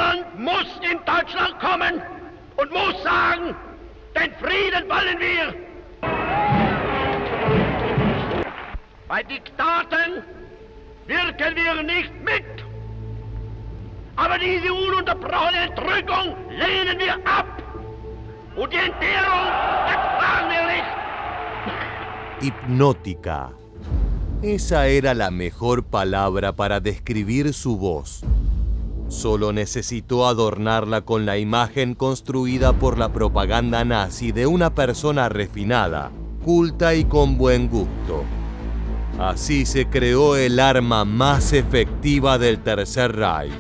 Niemand muss in Deutschland kommen und muss sagen, den Frieden wollen wir. Bei Diktaten wirken wir nicht mit. Aber diese ununterbrochene Entrückung lehnen wir ab. Und die Entbehrung ertragen wir nicht. Hipnótica. Esa era la mejor palabra para describir su voz. Solo necesitó adornarla con la imagen construida por la propaganda nazi de una persona refinada, culta y con buen gusto. Así se creó el arma más efectiva del Tercer Reich.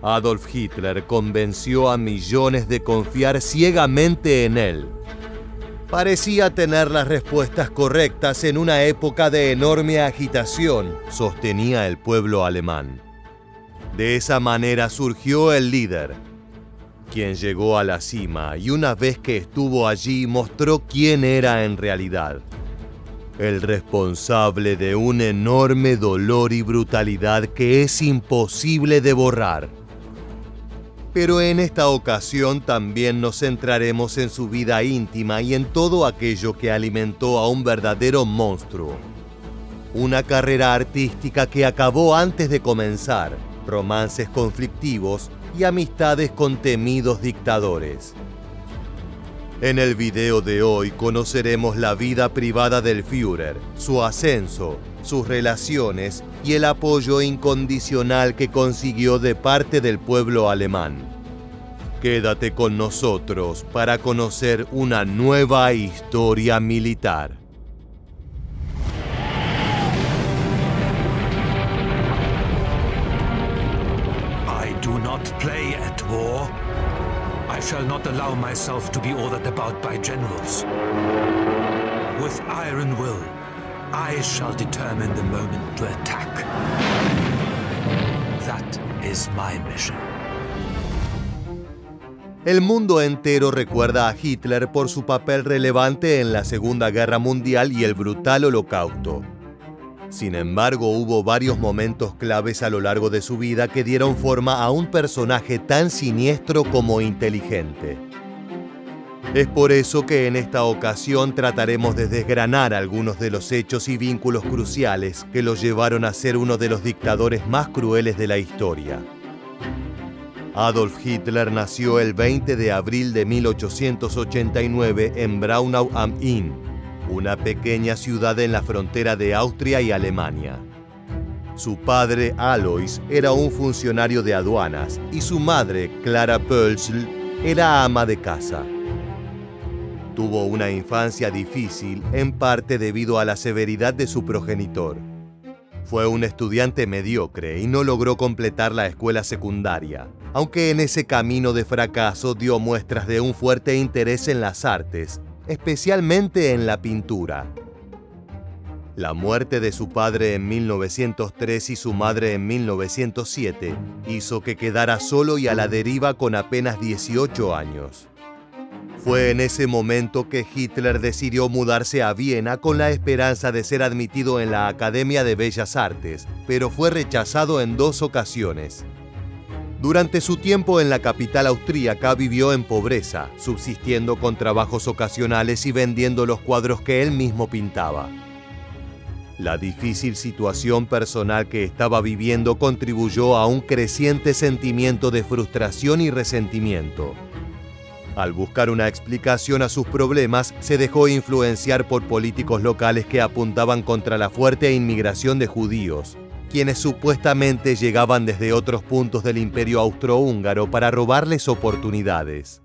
Adolf Hitler convenció a millones de confiar ciegamente en él. Parecía tener las respuestas correctas en una época de enorme agitación, sostenía el pueblo alemán. De esa manera surgió el líder, quien llegó a la cima y una vez que estuvo allí mostró quién era en realidad. El responsable de un enorme dolor y brutalidad que es imposible de borrar. Pero en esta ocasión también nos centraremos en su vida íntima y en todo aquello que alimentó a un verdadero monstruo. Una carrera artística que acabó antes de comenzar, romances conflictivos y amistades con temidos dictadores. En el video de hoy conoceremos la vida privada del Führer, su ascenso, sus relaciones y el apoyo incondicional que consiguió de parte del pueblo alemán. Quédate con nosotros para conocer una nueva historia militar. I do not play at war. I shall not allow myself to be ordered about by generals. With iron will, I shall determine the moment to attack. That is my mission. El mundo entero recuerda a Hitler por su papel relevante en la Segunda Guerra Mundial y el brutal Holocausto. Sin embargo, hubo varios momentos claves a lo largo de su vida que dieron forma a un personaje tan siniestro como inteligente. Es por eso que en esta ocasión trataremos de desgranar algunos de los hechos y vínculos cruciales que lo llevaron a ser uno de los dictadores más crueles de la historia. Adolf Hitler nació el 20 de abril de 1889 en Braunau am Inn, una pequeña ciudad en la frontera de Austria y Alemania. Su padre, Alois, era un funcionario de aduanas y su madre, Clara Pölzl, era ama de casa. Tuvo una infancia difícil, en parte debido a la severidad de su progenitor. Fue un estudiante mediocre y no logró completar la escuela secundaria, aunque en ese camino de fracaso dio muestras de un fuerte interés en las artes, especialmente en la pintura. La muerte de su padre en 1903 y su madre en 1907 hizo que quedara solo y a la deriva con apenas 18 años. Fue en ese momento que Hitler decidió mudarse a Viena con la esperanza de ser admitido en la Academia de Bellas Artes, pero fue rechazado en 2 ocasiones. Durante su tiempo en la capital austríaca vivió en pobreza, subsistiendo con trabajos ocasionales y vendiendo los cuadros que él mismo pintaba. La difícil situación personal que estaba viviendo contribuyó a un creciente sentimiento de frustración y resentimiento. Al buscar una explicación a sus problemas, se dejó influenciar por políticos locales que apuntaban contra la fuerte inmigración de judíos, quienes supuestamente llegaban desde otros puntos del Imperio Austrohúngaro para robarles oportunidades.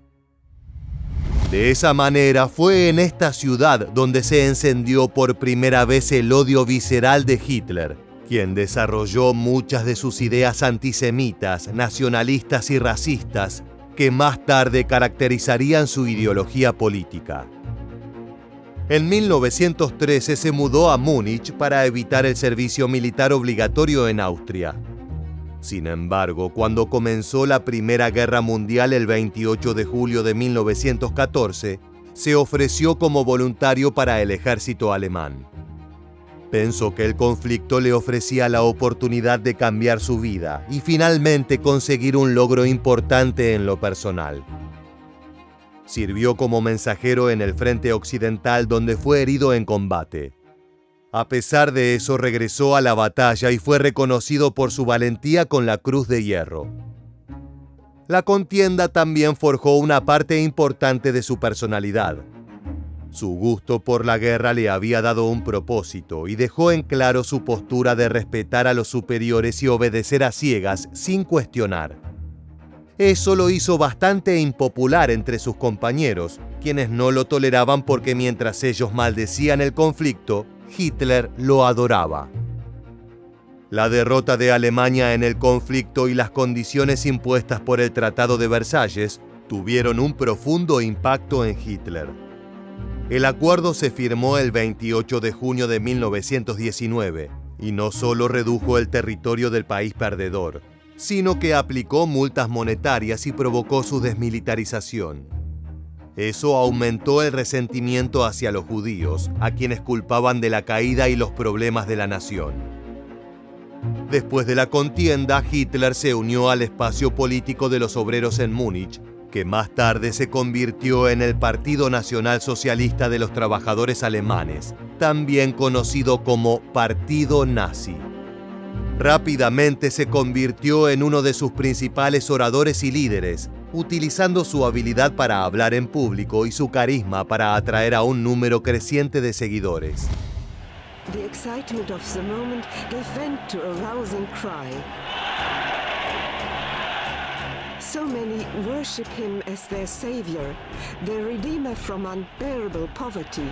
De esa manera fue en esta ciudad donde se encendió por primera vez el odio visceral de Hitler, quien desarrolló muchas de sus ideas antisemitas, nacionalistas y racistas, que más tarde caracterizarían su ideología política. En 1913 se mudó a Múnich para evitar el servicio militar obligatorio en Austria. Sin embargo, cuando comenzó la Primera Guerra Mundial el 28 de julio de 1914, se ofreció como voluntario para el ejército alemán. Pensó que el conflicto le ofrecía la oportunidad de cambiar su vida y finalmente conseguir un logro importante en lo personal. Sirvió como mensajero en el frente occidental, donde fue herido en combate. A pesar de eso, regresó a la batalla y fue reconocido por su valentía con la Cruz de Hierro. La contienda también forjó una parte importante de su personalidad. Su gusto por la guerra le había dado un propósito y dejó en claro su postura de respetar a los superiores y obedecer a ciegas sin cuestionar. Eso lo hizo bastante impopular entre sus compañeros, quienes no lo toleraban porque mientras ellos maldecían el conflicto, Hitler lo adoraba. La derrota de Alemania en el conflicto y las condiciones impuestas por el Tratado de Versalles tuvieron un profundo impacto en Hitler. El acuerdo se firmó el 28 de junio de 1919 y no solo redujo el territorio del país perdedor, sino que aplicó multas monetarias y provocó su desmilitarización. Eso aumentó el resentimiento hacia los judíos, a quienes culpaban de la caída y los problemas de la nación. Después de la contienda, Hitler se unió al espacio político de los obreros en Múnich, que más tarde se convirtió en el Partido Nacional Socialista de los Trabajadores Alemanes, también conocido como Partido Nazi. Rápidamente se convirtió en uno de sus principales oradores y líderes, utilizando su habilidad para hablar en público y su carisma para atraer a un número creciente de seguidores. The excitement of the moment gave vent to a rousing cry. So many worship him as their savior, their redeemer from unbearable poverty.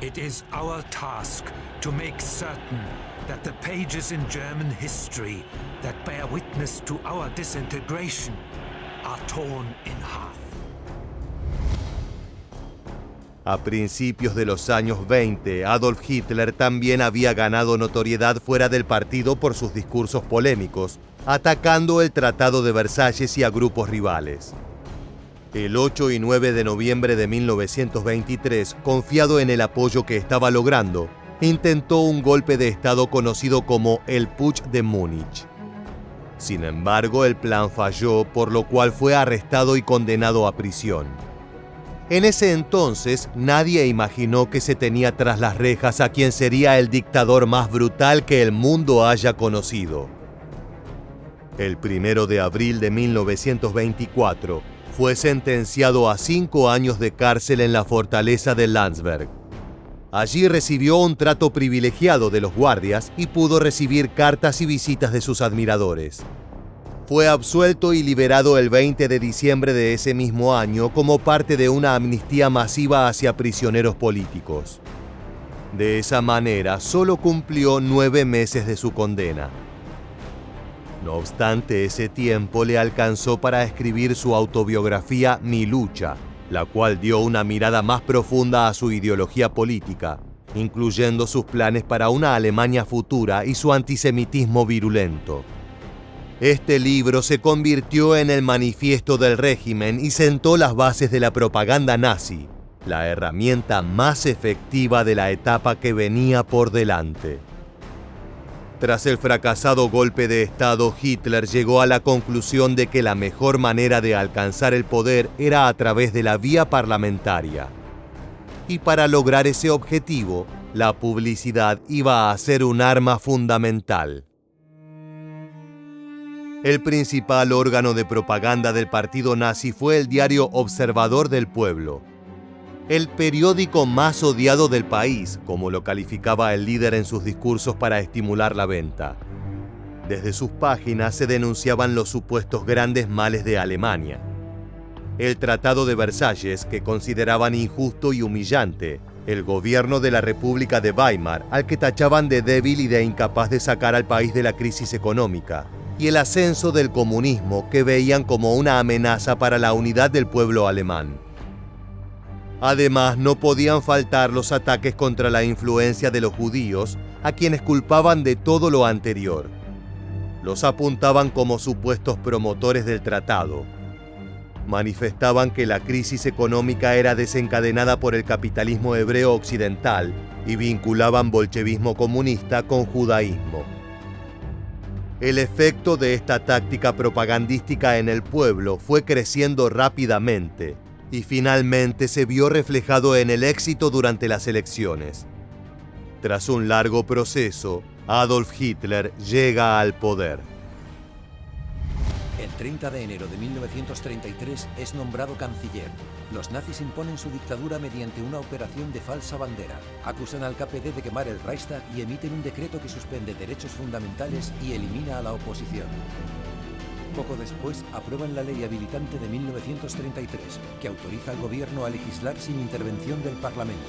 It is our task to make certain that the pages in German history that bear witness to our disintegration are torn in half. A principios de los años 20, Adolf Hitler también había ganado notoriedad fuera del partido por sus discursos polémicos, atacando el Tratado de Versalles y a grupos rivales. El 8 y 9 de noviembre de 1923, confiado en el apoyo que estaba logrando, intentó un golpe de Estado conocido como el Putsch de Múnich. Sin embargo, el plan falló, por lo cual fue arrestado y condenado a prisión. En ese entonces, nadie imaginó que se tenía tras las rejas a quien sería el dictador más brutal que el mundo haya conocido. El 1 de abril de 1924, fue sentenciado a 5 años de cárcel en la fortaleza de Landsberg. Allí recibió un trato privilegiado de los guardias y pudo recibir cartas y visitas de sus admiradores. Fue absuelto y liberado el 20 de diciembre de ese mismo año como parte de una amnistía masiva hacia prisioneros políticos. De esa manera, solo cumplió 9 meses de su condena. No obstante, ese tiempo le alcanzó para escribir su autobiografía Mi lucha, la cual dio una mirada más profunda a su ideología política, incluyendo sus planes para una Alemania futura y su antisemitismo virulento. Este libro se convirtió en el manifiesto del régimen y sentó las bases de la propaganda nazi, la herramienta más efectiva de la etapa que venía por delante. Tras el fracasado golpe de Estado, Hitler llegó a la conclusión de que la mejor manera de alcanzar el poder era a través de la vía parlamentaria. Y para lograr ese objetivo, la publicidad iba a ser un arma fundamental. El principal órgano de propaganda del partido nazi fue el diario Observador del Pueblo, el periódico más odiado del país, como lo calificaba el líder en sus discursos para estimular la venta. Desde sus páginas se denunciaban los supuestos grandes males de Alemania. El Tratado de Versalles, que consideraban injusto y humillante, el gobierno de la República de Weimar, al que tachaban de débil y de incapaz de sacar al país de la crisis económica, y el ascenso del comunismo, que veían como una amenaza para la unidad del pueblo alemán. Además, no podían faltar los ataques contra la influencia de los judíos, a quienes culpaban de todo lo anterior. Los apuntaban como supuestos promotores del tratado. manifestaban que la crisis económica era desencadenada por el capitalismo hebreo occidental y vinculaban bolchevismo comunista con judaísmo. El efecto de esta táctica propagandística en el pueblo fue creciendo rápidamente y finalmente se vio reflejado en el éxito durante las elecciones. Tras un largo proceso, Adolf Hitler llega al poder. El 30 de enero de 1933 es nombrado canciller. Los nazis imponen su dictadura mediante una operación de falsa bandera. Acusan al KPD de quemar el Reichstag y emiten un decreto que suspende derechos fundamentales y elimina a la oposición. Poco después aprueban la ley habilitante de 1933, que autoriza al gobierno a legislar sin intervención del Parlamento.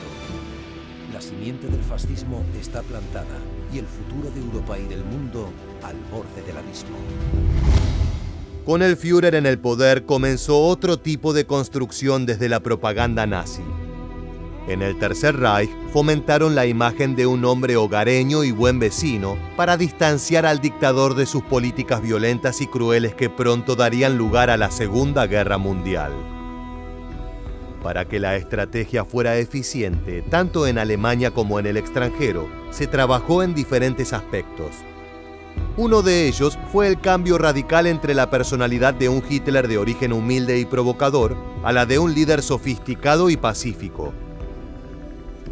La simiente del fascismo está plantada y el futuro de Europa y del mundo al borde del abismo. Con el Führer en el poder comenzó otro tipo de construcción desde la propaganda nazi. En el Tercer Reich fomentaron la imagen de un hombre hogareño y buen vecino para distanciar al dictador de sus políticas violentas y crueles que pronto darían lugar a la Segunda Guerra Mundial. Para que la estrategia fuera eficiente, tanto en Alemania como en el extranjero, se trabajó en diferentes aspectos. Uno de ellos fue el cambio radical entre la personalidad de un Hitler de origen humilde y provocador a la de un líder sofisticado y pacífico.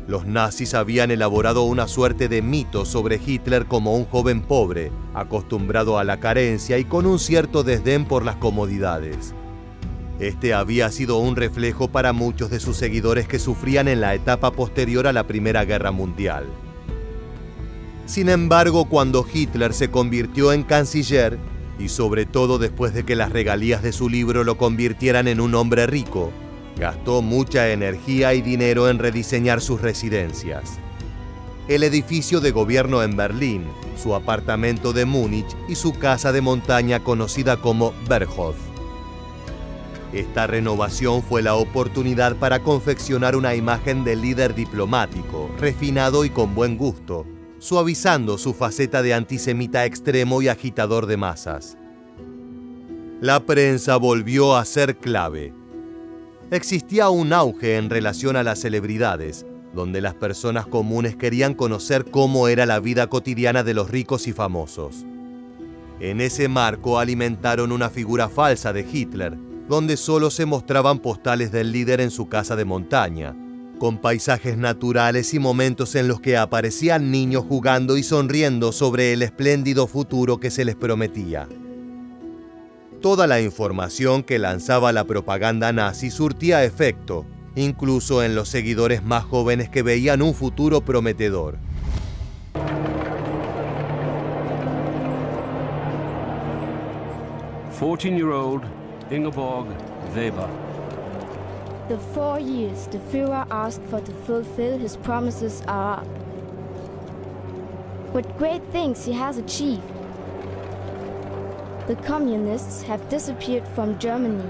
Los nazis habían elaborado una suerte de mito sobre Hitler como un joven pobre, acostumbrado a la carencia y con un cierto desdén por las comodidades. Este había sido un reflejo para muchos de sus seguidores que sufrían en la etapa posterior a la Primera Guerra Mundial. Sin embargo, cuando Hitler se convirtió en canciller, y sobre todo después de que las regalías de su libro lo convirtieran en un hombre rico, gastó mucha energía y dinero en rediseñar sus residencias. El edificio de gobierno en Berlín, su apartamento de Múnich y su casa de montaña conocida como Berghof. Esta renovación fue la oportunidad para confeccionar una imagen de líder diplomático, refinado y con buen gusto, suavizando su faceta de antisemita extremo y agitador de masas. La prensa volvió a ser clave. Existía un auge en relación a las celebridades, donde las personas comunes querían conocer cómo era la vida cotidiana de los ricos y famosos. En ese marco alimentaron una figura falsa de Hitler, donde solo se mostraban postales del líder en su casa de montaña, con paisajes naturales y momentos en los que aparecían niños jugando y sonriendo sobre el espléndido futuro que se les prometía. Toda la información que lanzaba la propaganda nazi surtía efecto, incluso en los seguidores más jóvenes que veían un futuro prometedor. "14-year-old Ingeborg Weber. The 4 years the Führer asked for to fulfill his promises are up. What great things he has achieved. The communists have disappeared from Germany.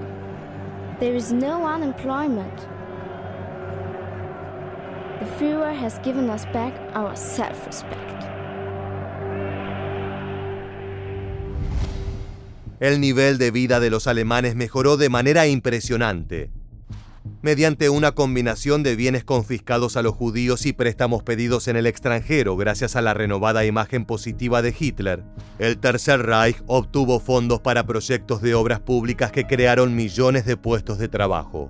There is no unemployment. The Führer has given us back our self-respect." El nivel de vida de los alemanes mejoró de manera impresionante. Mediante una combinación de bienes confiscados a los judíos y préstamos pedidos en el extranjero gracias a la renovada imagen positiva de Hitler, el Tercer Reich obtuvo fondos para proyectos de obras públicas que crearon millones de puestos de trabajo.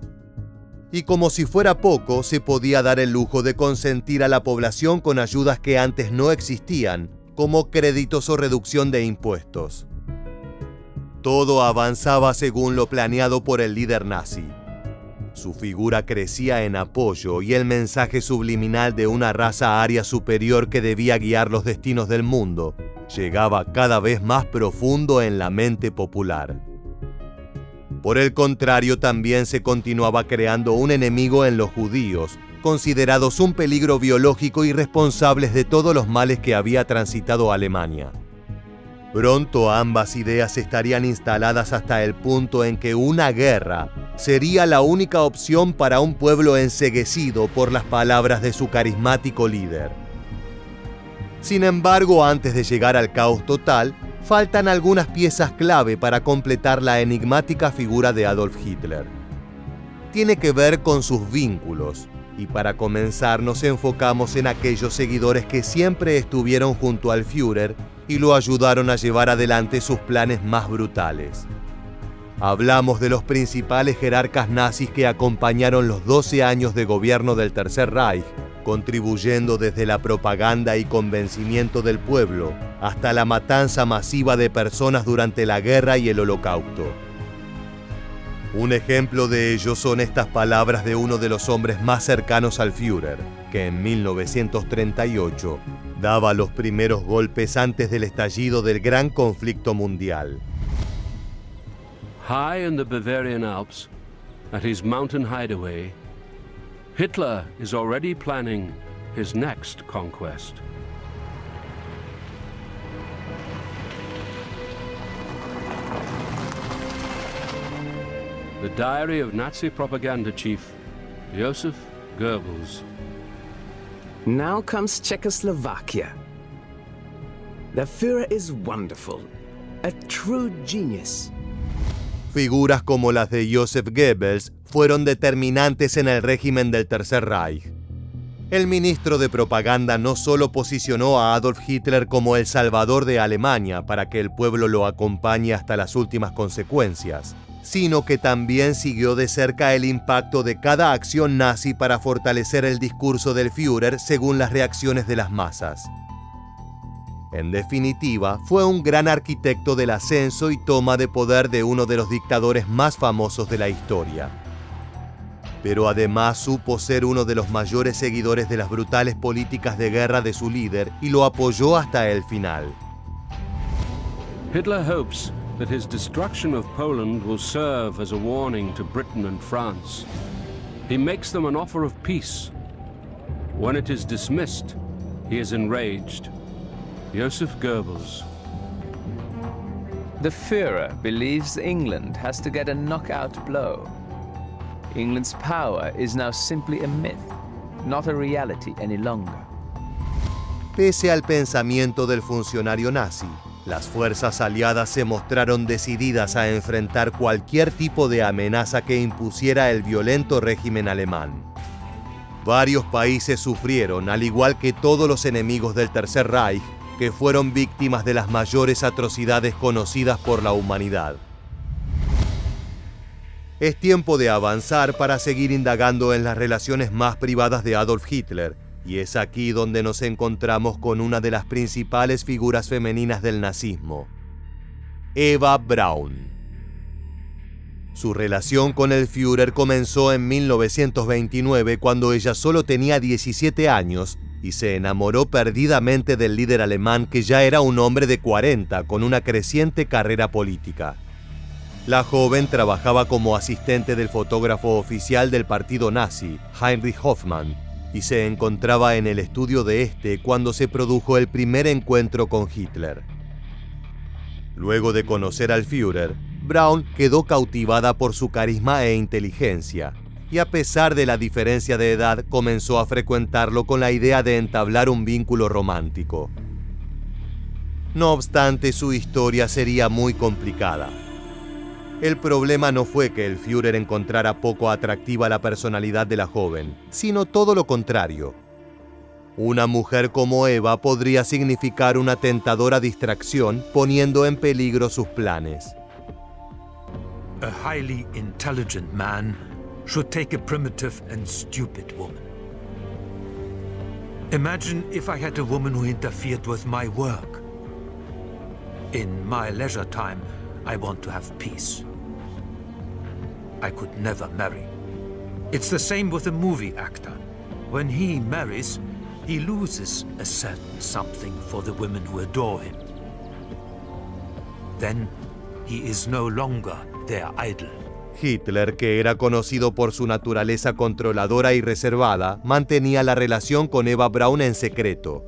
Y como si fuera poco, se podía dar el lujo de consentir a la población con ayudas que antes no existían, como créditos o reducción de impuestos. Todo avanzaba según lo planeado por el líder nazi. Su figura crecía en apoyo y el mensaje subliminal de una raza aria superior que debía guiar los destinos del mundo llegaba cada vez más profundo en la mente popular. Por el contrario, también se continuaba creando un enemigo en los judíos, considerados un peligro biológico y responsables de todos los males que había transitado Alemania. Pronto ambas ideas estarían instaladas hasta el punto en que una guerra sería la única opción para un pueblo enceguecido por las palabras de su carismático líder. Sin embargo, antes de llegar al caos total, faltan algunas piezas clave para completar la enigmática figura de Adolf Hitler. Tiene que ver con sus vínculos, y para comenzar nos enfocamos en aquellos seguidores que siempre estuvieron junto al Führer y lo ayudaron a llevar adelante sus planes más brutales. Hablamos de los principales jerarcas nazis que acompañaron los 12 años de gobierno del Tercer Reich, contribuyendo desde la propaganda y convencimiento del pueblo hasta la matanza masiva de personas durante la guerra y el Holocausto. Un ejemplo de ello son estas palabras de uno de los hombres más cercanos al Führer, que en 1938 daba los primeros golpes antes del estallido del gran conflicto mundial. High in the Bavarian Alps, at his mountain hideaway, Hitler is already planning his next conquest. The diary of Nazi propaganda chief Joseph Goebbels. Now comes Czechoslovakia. The Führer is wonderful, a true genius. Figuras como las de Joseph Goebbels fueron determinantes en el régimen del Tercer Reich. El ministro de propaganda no solo posicionó a Adolf Hitler como el salvador de Alemania para que el pueblo lo acompañe hasta las últimas consecuencias, sino que también siguió de cerca el impacto de cada acción nazi para fortalecer el discurso del Führer según las reacciones de las masas. En definitiva, fue un gran arquitecto del ascenso y toma de poder de uno de los dictadores más famosos de la historia. Pero además supo ser uno de los mayores seguidores de las brutales políticas de guerra de su líder y lo apoyó hasta el final. Hitler hopes that his destruction of Poland will serve as a warning to Britain and France. He makes them an offer of peace. When it is dismissed, he is enraged. Joseph Goebbels. The Führer believes England has to get a knockout blow. England's power is now simply a myth, not a reality any longer. Pese al pensamiento del funcionario nazi, las fuerzas aliadas se mostraron decididas a enfrentar cualquier tipo de amenaza que impusiera el violento régimen alemán. Varios países sufrieron, al igual que todos los enemigos del Tercer Reich, que fueron víctimas de las mayores atrocidades conocidas por la humanidad. Es tiempo de avanzar para seguir indagando en las relaciones más privadas de Adolf Hitler, y es aquí donde nos encontramos con una de las principales figuras femeninas del nazismo, Eva Braun. Su relación con el Führer comenzó en 1929, cuando ella solo tenía 17 años y se enamoró perdidamente del líder alemán, que ya era un hombre de 40 con una creciente carrera política. La joven trabajaba como asistente del fotógrafo oficial del partido nazi, Heinrich Hoffmann, y se encontraba en el estudio de este cuando se produjo el primer encuentro con Hitler. Luego de conocer al Führer, Braun quedó cautivada por su carisma e inteligencia, y a pesar de la diferencia de edad comenzó a frecuentarlo con la idea de entablar un vínculo romántico. No obstante, su historia sería muy complicada. El problema no fue que el Führer encontrara poco atractiva la personalidad de la joven, sino todo lo contrario. Una mujer como Eva podría significar una tentadora distracción, poniendo en peligro sus planes. A highly intelligent man should take a primitive and stupid woman. Imagine if I had a woman who interfered with my work. In my leisure time, I want to have peace. I could never marry. It's the same with a movie actor. When he marries, he loses a certain something for the women who adore him. Then he is no longer their idol. Hitler, que era conocido por su naturaleza controladora y reservada, mantenía la relación con Eva Braun en secreto.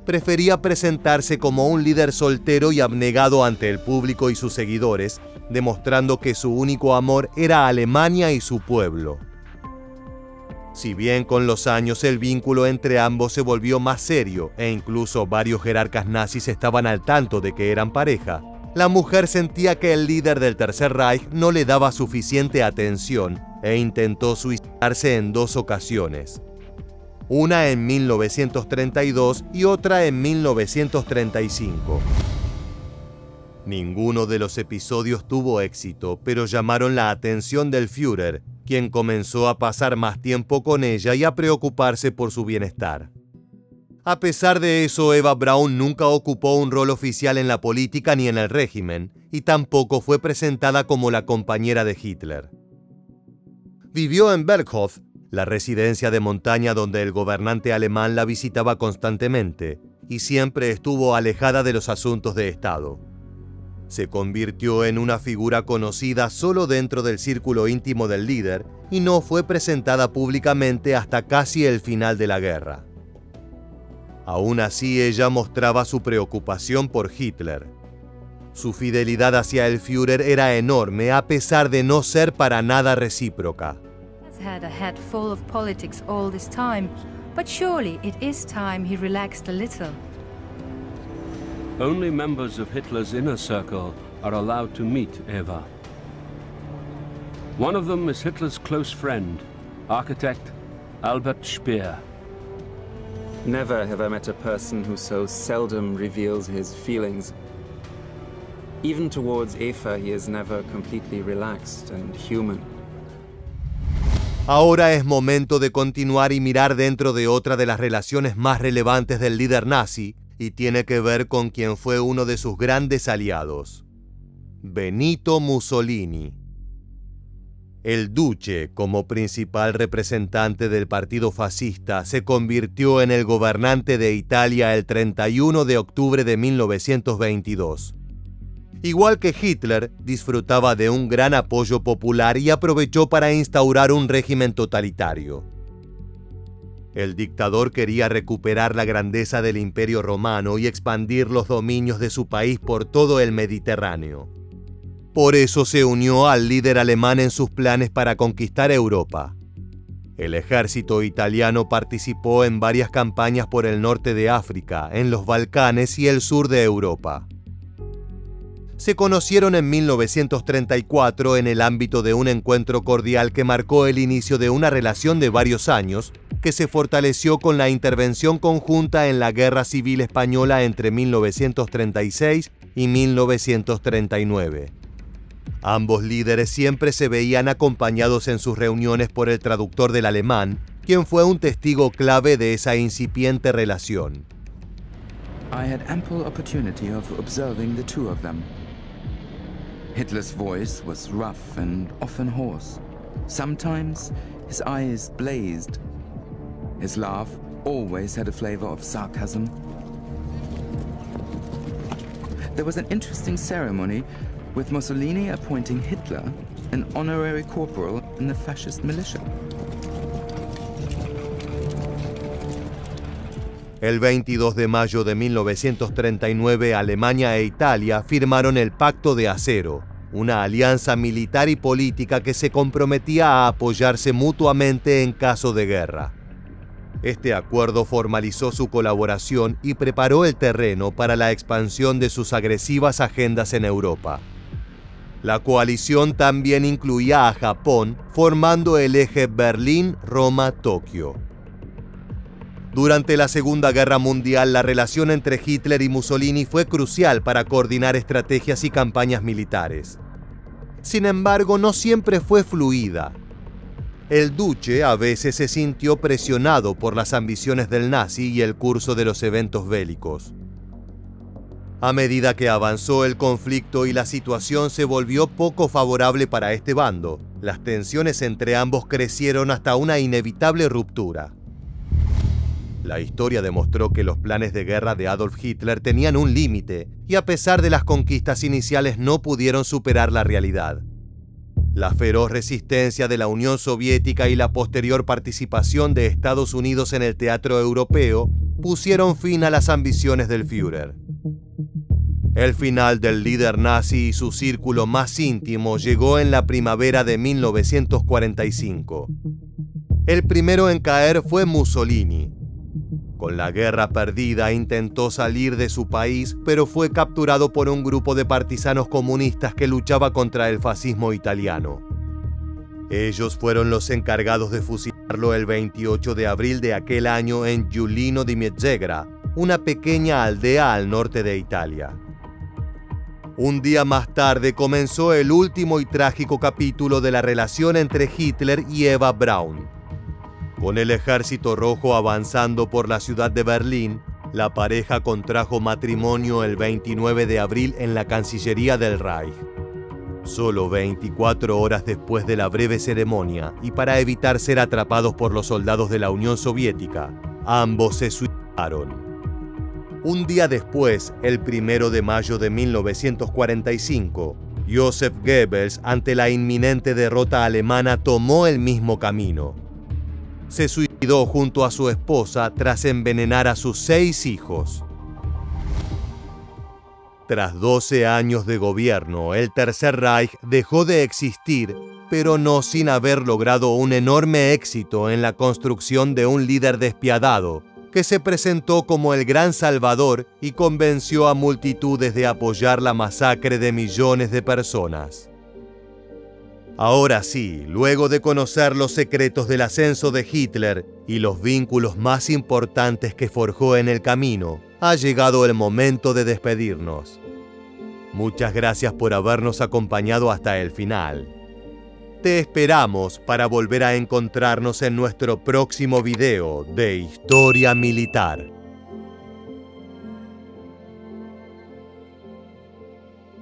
Prefería presentarse como un líder soltero y abnegado ante el público y sus seguidores, demostrando que su único amor era Alemania y su pueblo. Si bien con los años el vínculo entre ambos se volvió más serio e incluso varios jerarcas nazis estaban al tanto de que eran pareja, la mujer sentía que el líder del Tercer Reich no le daba suficiente atención e intentó suicidarse en 2 ocasiones. Una en 1932 y otra en 1935. Ninguno de los episodios tuvo éxito, pero llamaron la atención del Führer, quien comenzó a pasar más tiempo con ella y a preocuparse por su bienestar. A pesar de eso, Eva Braun nunca ocupó un rol oficial en la política ni en el régimen, y tampoco fue presentada como la compañera de Hitler. Vivió en Berghof, la residencia de montaña donde el gobernante alemán la visitaba constantemente, y siempre estuvo alejada de los asuntos de Estado. Se convirtió en una figura conocida solo dentro del círculo íntimo del líder y no fue presentada públicamente hasta casi el final de la guerra. Aún así, ella mostraba su preocupación por Hitler. Su fidelidad hacia el Führer era enorme a pesar de no ser para nada recíproca. Had a head full of politics all this time, but surely it is time he relaxed a little. Only members of Hitler's inner circle are allowed to meet Eva. One of them is Hitler's close friend, architect Albert Speer. Never have I met a person who so seldom reveals his feelings. Even towards Eva, he is never completely relaxed and human. Ahora es momento de continuar y mirar dentro de otra de las relaciones más relevantes del líder nazi, y tiene que ver con quien fue uno de sus grandes aliados, Benito Mussolini. El Duce, como principal representante del partido fascista, se convirtió en el gobernante de Italia el 31 de octubre de 1922. Igual que Hitler, disfrutaba de un gran apoyo popular y aprovechó para instaurar un régimen totalitario. El dictador quería recuperar la grandeza del Imperio Romano y expandir los dominios de su país por todo el Mediterráneo. Por eso se unió al líder alemán en sus planes para conquistar Europa. El ejército italiano participó en varias campañas por el norte de África, en los Balcanes y el sur de Europa. Se conocieron en 1934 en el ámbito de un encuentro cordial que marcó el inicio de una relación de varios años, que se fortaleció con la intervención conjunta en la Guerra Civil Española entre 1936 y 1939. Ambos líderes siempre se veían acompañados en sus reuniones por el traductor del alemán, quien fue un testigo clave de esa incipiente relación. I had ample opportunity of observing the two of them. Hitler's voice was rough and often hoarse. Sometimes his eyes blazed. His laugh always had a flavor of sarcasm. There was an interesting ceremony with Mussolini appointing Hitler an honorary corporal in the fascist militia. El 22 de mayo de 1939, Alemania e Italia firmaron el Pacto de Acero, una alianza militar y política que se comprometía a apoyarse mutuamente en caso de guerra. Este acuerdo formalizó su colaboración y preparó el terreno para la expansión de sus agresivas agendas en Europa. La coalición también incluía a Japón, formando el eje Berlín-Roma-Tokio. Durante la Segunda Guerra Mundial, la relación entre Hitler y Mussolini fue crucial para coordinar estrategias y campañas militares. Sin embargo, no siempre fue fluida. El Duce a veces se sintió presionado por las ambiciones del nazi y el curso de los eventos bélicos. A medida que avanzó el conflicto y la situación se volvió poco favorable para este bando, las tensiones entre ambos crecieron hasta una inevitable ruptura. La historia demostró que los planes de guerra de Adolf Hitler tenían un límite y a pesar de las conquistas iniciales no pudieron superar la realidad. La feroz resistencia de la Unión Soviética y la posterior participación de Estados Unidos en el teatro europeo pusieron fin a las ambiciones del Führer. El final del líder nazi y su círculo más íntimo llegó en la primavera de 1945. El primero en caer fue Mussolini. Con la guerra perdida intentó salir de su país, pero fue capturado por un grupo de partisanos comunistas que luchaba contra el fascismo italiano. Ellos fueron los encargados de fusilarlo el 28 de abril de aquel año en Giulino di Mezzegra, una pequeña aldea al norte de Italia. Un día más tarde comenzó el último y trágico capítulo de la relación entre Hitler y Eva Braun. Con el Ejército Rojo avanzando por la ciudad de Berlín, la pareja contrajo matrimonio el 29 de abril en la Cancillería del Reich. Solo 24 horas después de la breve ceremonia, y para evitar ser atrapados por los soldados de la Unión Soviética, ambos se suicidaron. Un día después, el 1 de mayo de 1945, Joseph Goebbels, ante la inminente derrota alemana, tomó el mismo camino. Se suicidó junto a su esposa tras envenenar a sus 6 hijos. Tras 12 años de gobierno, el Tercer Reich dejó de existir, pero no sin haber logrado un enorme éxito en la construcción de un líder despiadado, que se presentó como el gran salvador y convenció a multitudes de apoyar la masacre de millones de personas. Ahora sí, luego de conocer los secretos del ascenso de Hitler y los vínculos más importantes que forjó en el camino, ha llegado el momento de despedirnos. Muchas gracias por habernos acompañado hasta el final. Te esperamos para volver a encontrarnos en nuestro próximo video de Historia Militar.